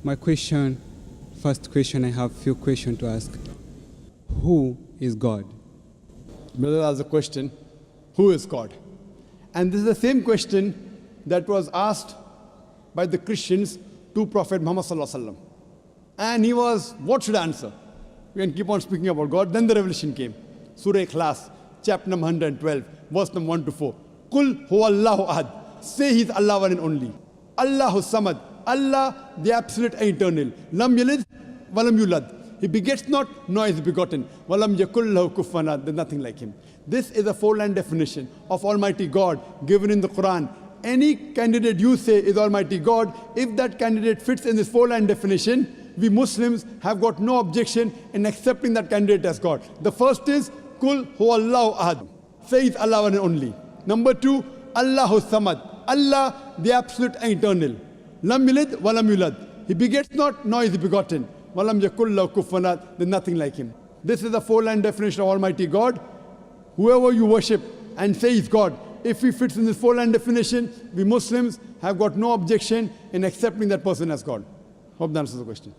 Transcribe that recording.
My first question, I have few questions to ask. Who is God? Brother asked the question, who is God? And this is the same question that was asked by the Christians to Prophet Muhammad Sallallahu Alaihi Wasallam. And he was, what should I answer? We can keep on speaking about God. Then the revelation came. Surah Ikhlas, chapter number 112, verse number 1 to 4. Qul huwa Allahu ahad. Say He is Allah one and only. Allahu samad. Allah, the absolute and eternal. Lam yalid, walam yulad. He begets not, nor is begotten. Walam yakul lahu kufuwan ahad. There's nothing like Him. This is a four-line definition of Almighty God given in the Quran. Any candidate you say is Almighty God, if that candidate fits in this four-line definition, we Muslims have got no objection in accepting that candidate as God. The first is, Kul huwa Allahu ahad. Say He's Allah one and only. Number two, Allahu samad. Allah, the absolute and eternal. Lam yalid walam yulad. He begets not, nor is he begotten. Walam yakul lahu kufuwan ahad. There's nothing like Him. This is the four-line definition of Almighty God. Whoever you worship and say is God, if he fits in this four-line definition, we Muslims have got no objection in accepting that person as God. Hope that answers the question.